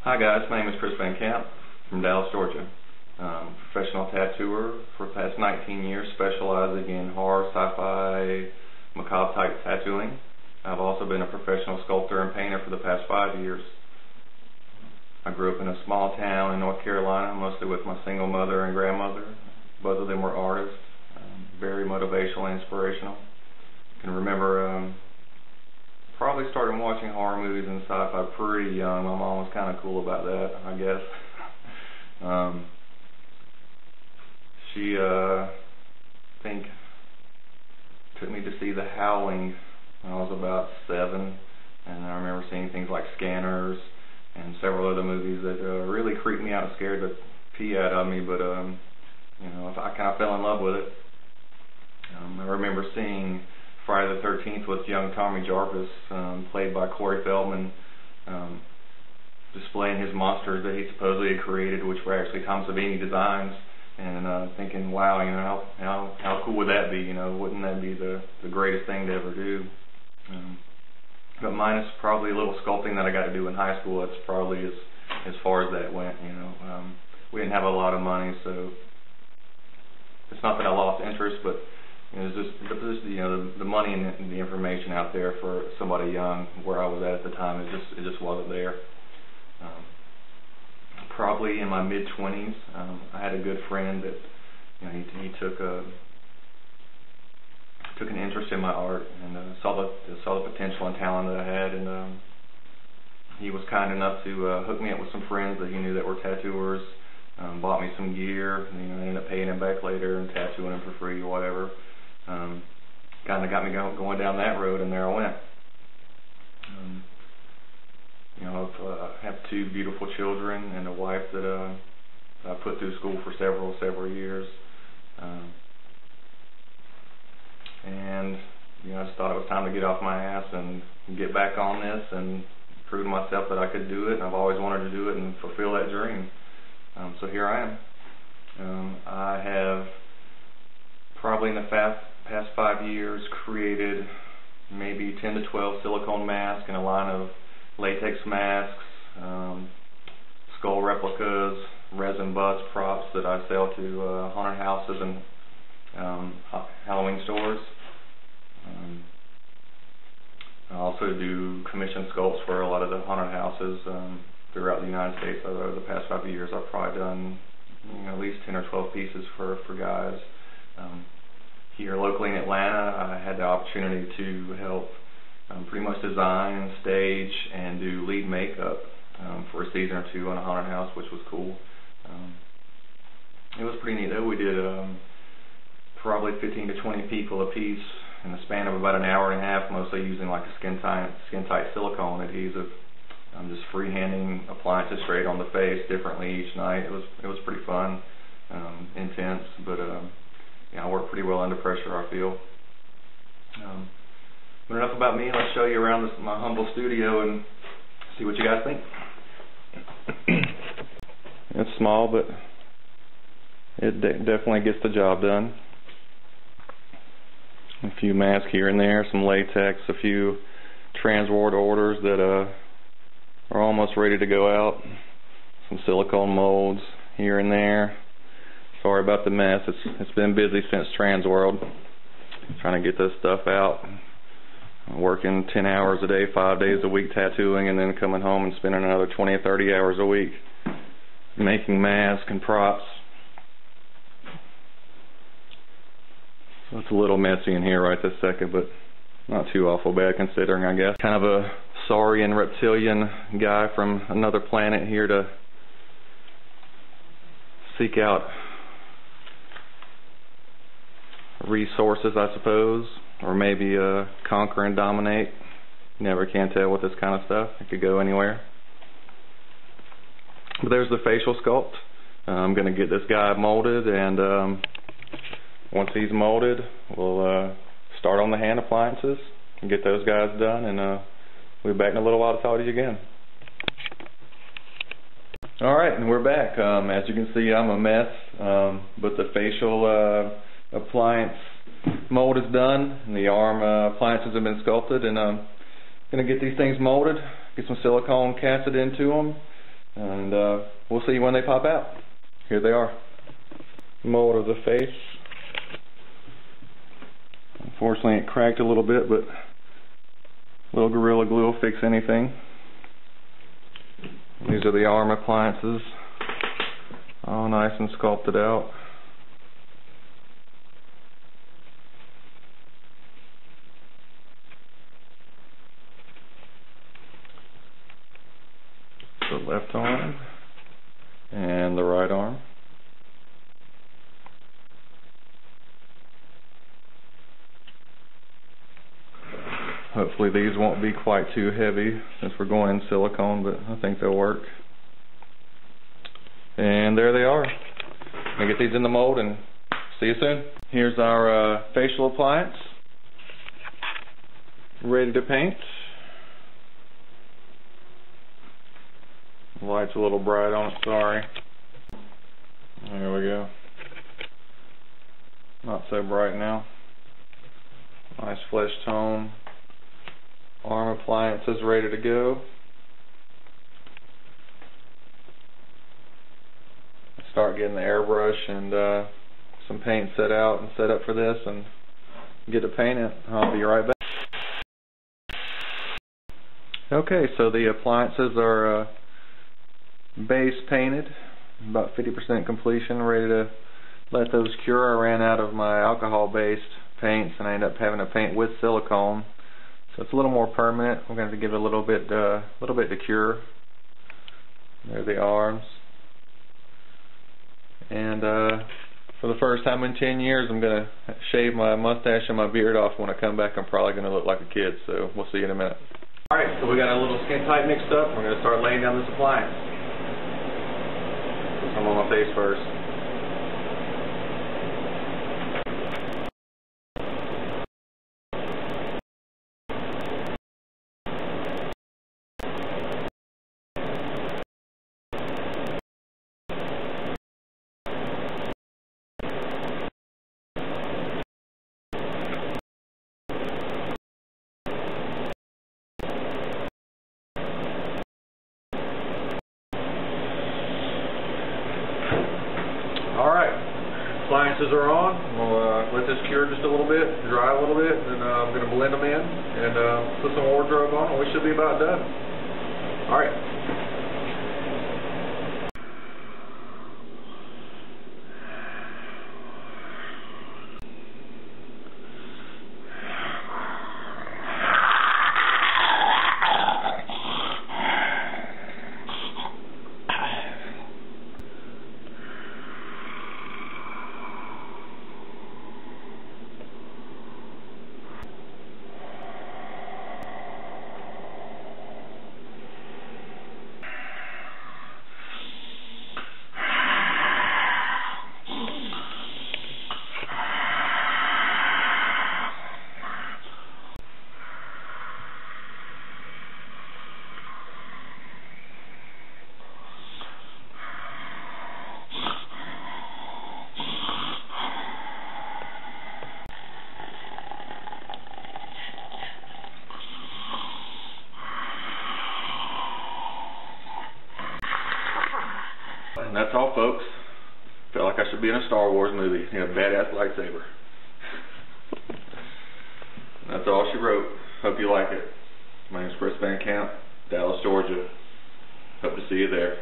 Hi guys, my name is Chris Vinnekamp from Dallas, Georgia. Professional tattooer for the past 19 years, specializing in horror, sci-fi, macabre type tattooing. I've also been a professional sculptor and painter for the past 5 years. I grew up in a small town in North Carolina, mostly with my single mother and grandmother. Both of them were artists, very motivational and inspirational. I can remember probably started watching horror movies and sci-fi pretty young. My mom was kind of cool about that, I guess. She, I think, took me to see The Howling when I was about 7, and I remember seeing things like Scanners and several other movies that really creeped me out and scared the pee out of me, but you know, I kind of fell in love with it. I remember seeing Friday the 13th with young Tommy Jarvis, played by Corey Feldman, displaying his monsters that he supposedly had created, which were actually Tom Savini designs, and thinking, wow, you know, how cool would that be? You know, wouldn't that be the greatest thing to ever do? But minus probably a little sculpting that I got to do in high school, that's probably as far as that went. You know, we didn't have a lot of money, so it's not that I lost interest, but you know, it's just you know, the money and the information out there for somebody young, where I was at the time, it just wasn't there. Probably in my mid-20s, I had a good friend that, you know, he took an interest in my art and saw the potential and talent that I had, and he was kind enough to hook me up with some friends that he knew that were tattooers. Bought me some gear, and, you know, I ended up paying him back later and tattooing him for free or whatever. Kind of got me going down that road, and there I went. You know, I have 2 beautiful children and a wife that I put through school for several years. And you know, I just thought it was time to get off my ass and get back on this and prove to myself that I could do it. And I've always wanted to do it and fulfill that dream. So here I am. I have probably in the past 5 years created maybe 10 to 12 silicone masks and a line of latex masks, skull replicas, resin bust props that I sell to haunted houses and Halloween stores. I also do commission sculpts for a lot of the haunted houses throughout the United States. Over the past 5 years, I've probably done, you know, at least 10 or 12 pieces for guys. Here locally in Atlanta, I had the opportunity to help pretty much design, stage, and do lead makeup for a season or 2 on a haunted house, which was cool. It was pretty neat though. We did probably 15 to 20 people a piece in the span of about an hour and a half, mostly using like a skin tight silicone adhesive. Just freehanding appliances straight on the face differently each night. It was pretty fun, intense, but you know, I work pretty well under pressure, I feel. But enough about me. Let's show you around my humble studio and see what you guys think. It's small, but it definitely gets the job done. A few masks here and there, some latex, a few transword orders that are almost ready to go out. Some silicone molds here and there. Sorry about the mess. It's been busy since Transworld. Trying to get this stuff out. Working 10 hours a day, 5 days a week tattooing, and then coming home and spending another 20 or 30 hours a week making masks and props. So it's a little messy in here right this second, but not too awful bad considering, I guess. Kind of a saurian reptilian guy from another planet here to seek out resources, I suppose, or maybe conquer and dominate. Never can tell with this kind of stuff. It could go anywhere. But there's the facial sculpt. I'm going to get this guy molded, and once he's molded, we'll start on the hand appliances and get those guys done, and we'll be back in a little while to talk to you again. Alright, and we're back. As you can see, I'm a mess, but the facial appliance mold is done, and the arm appliances have been sculpted, and I'm going to get these things molded, get some silicone casted into them, and we'll see when they pop out. Here they are. Mold of the face. Unfortunately it cracked a little bit, but little Gorilla Glue will fix anything. These are the arm appliances, all nice and sculpted out. The left arm and the right arm. Hopefully these won't be quite too heavy since we're going in silicone, but I think they'll work. And there they are. I'm going to get these in the mold and see you soon. Here's our facial appliance, ready to paint. The light's a little bright on it, sorry. There we go. Not so bright now. Nice flesh tone. Arm appliances ready to go. Start getting the airbrush and some paint set out and set up for this and get to paint it. I'll be right back. Okay, so the appliances are base painted, about 50% completion, ready to let those cure. I ran out of my alcohol based paints and I ended up having to paint with silicone. So it's a little more permanent. We're going to have to give it a little bit to cure. There are the arms. And for the first time in 10 years, I'm going to shave my mustache and my beard off. When I come back, I'm probably going to look like a kid. So we'll see you in a minute. Alright, so we got a little skin tight mixed up. We're going to start laying down this appliance. Put some on my face first. Alright, appliances are on. We'll let this cure just a little bit, dry a little bit, and I'm going to blend them in and put some wardrobe on, and we should be about done. Alright. And that's all, folks. Felt like I should be in a Star Wars movie. You know, badass lightsaber. That's all she wrote. Hope you like it. My name is Vennekamp, Dallas, Georgia. Hope to see you there.